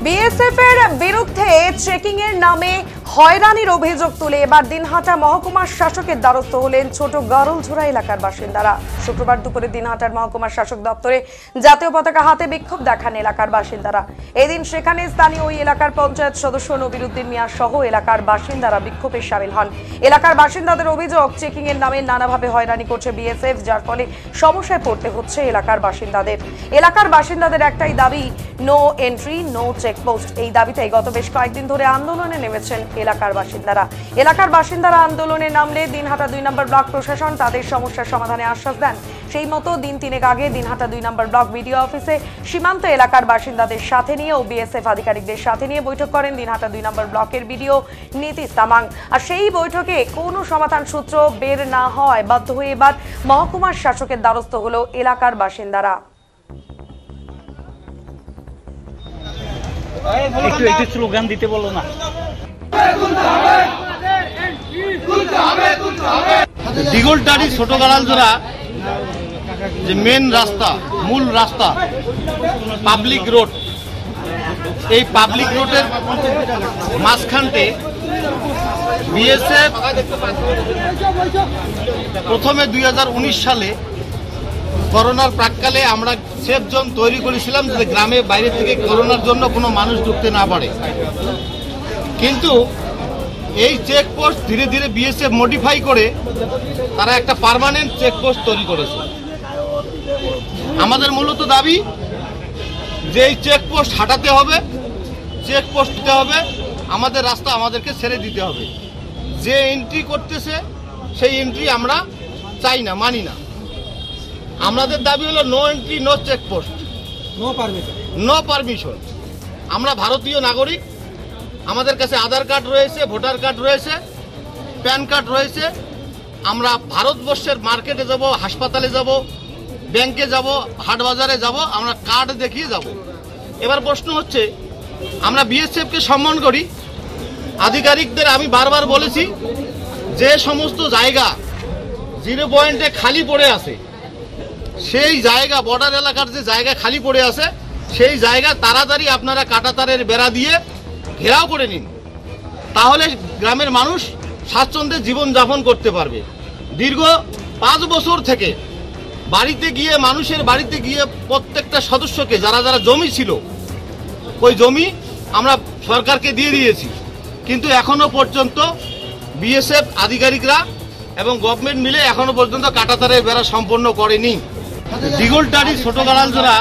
BSF এর বিরুদ্ধে checking এর নামে হয়রানির অভিযোগ তুলে এবার দিনহাটা মহকুমার শাসকের দ্বারস্থ হলেন ছোট গারলঝোড়া এলাকার বাসিন্দারা। শুক্রবার দুপুরে দিনহাটার মহকুমার শাসক দপ্তরে জাতীয় পতাকা হাতে বিক্ষোভ দেখান এলাকার বাসিন্দারা। এদিন সেখানে স্থানীয় ওই এলাকার পঞ্চায়েত সদস্য নবিরুদ্দিন মিয়া সহ এলাকার বাসিন্দারা বিক্ষোভে সামিল হন। এলাকার বাসিন্দাদের অভিযোগ চেকিং এর নামে নানাভাবে হয়রানি করছে বিএসএফ, যার ফলে সমস্যায় পড়তে হচ্ছে এলাকার বাসিন্দাদের। এলাকার বাসিন্দাদের একটাই দাবি, নো এন্ট্রি নো চেকপোস্ট। এই দাবিতে গত বেশ কয়েকদিন ধরে আন্দোলনে নেমেছেন এলাকার বাসিন্দারা। এলাকার বাসিন্দারা আন্দোলনে নামলে দিনহাটা 2 নম্বর ব্লক প্রশাসন তাদের সমস্যার সমাধানে আশ্বাস দেন। সেই মতো দিন 3 আগে দিনহাটা 2 নম্বর ব্লক বিডিও অফিসে সীমান্ত এলাকার বাসিন্দাদের সাথে নিয়ে ও বিএসএফ আধিকারিকদের সাথে নিয়ে বৈঠক করেন দিনহাটা 2 নম্বর ব্লকের বিডিও নীতিশ তামাং। আর সেই বৈঠকে কোনো সমাধান সূত্র বের না হয় বাধ্য হয়ে এবার মহকুমার শাসকের দ্বারস্থ হলো এলাকার বাসিন্দারা। একটু স্লোগান দিতে বলো না। দিগলটারি ছোট গাড়ালজোড়া যে মেন রাস্তা, মূল রাস্তা, পাবলিক রোড, এই পাবলিক রোডের মাঝখানতে বিএসএফ প্রথমে 2019 সালে করোনার প্রাককালে আমরা সেফ জোন তৈরি করেছিলাম যে গ্রামে বাইরে থেকে করোনার জন্য কোনো মানুষ ঢুকতে না পারে। কিন্তু এই চেকপোস্ট ধীরে ধীরে বিএসএফ মডিফাই করে তারা একটা পার্মানেন্ট চেকপোস্ট তৈরি করেছে। আমাদের মূলত দাবি যে এই চেকপোস্ট হাঁটাতে হবে, চেকপোস্ট দিতে হবে, আমাদের রাস্তা আমাদেরকে ছেড়ে দিতে হবে। যে এন্ট্রি করতেছে সেই এন্ট্রি আমরা চাই না, মানি না। আমাদের দাবি হলো no entry no checkpost, no permission. আমরা ভারতীয় নাগরিক, আমাদের কাছে আধার কার্ড রয়েছে, ভোটার কার্ড রয়েছে, প্যান কার্ড রয়েছে। আমরা ভারতবর্ষের মার্কেটে যাব, হাসপাতালে যাব, ব্যাংকে যাব, হাট বাজারে যাব, আমরা কার্ড দেখিয়ে যাব। এবার প্রশ্ন হচ্ছে, আমরা বিএসএফকে সম্মান করি, আধিকারিকদের আমি বারবার বলেছি যে সমস্ত জায়গা 0 পয়েন্টে খালি পড়ে আছে, সেই জায়গা বর্ডার এলাকার যে জায়গা খালি পড়ে আছে সেই জায়গা তাড়াতাড়ি আপনারা কাঁটাতারের বেড়া দিয়ে ঘেরাও করে নিন, তাহলে গ্রামের মানুষ স্বাচ্ছন্দ্যে জীবনযাপন করতে পারবে। দীর্ঘ 5 বছর থেকে বাড়িতে গিয়ে, মানুষের বাড়িতে গিয়ে প্রত্যেকটা সদস্যকে যারা যারা জমি ছিল ওই জমি আমরা সরকারকে দিয়ে দিয়েছি, কিন্তু এখনো পর্যন্ত বিএসএফ আধিকারিকরা এবং গভর্নমেন্ট মিলে এখনো পর্যন্ত কাঁটাতারের বেড়া সম্পন্ন করেনি। দিগলটারি ছোট গাড়ালজোড়া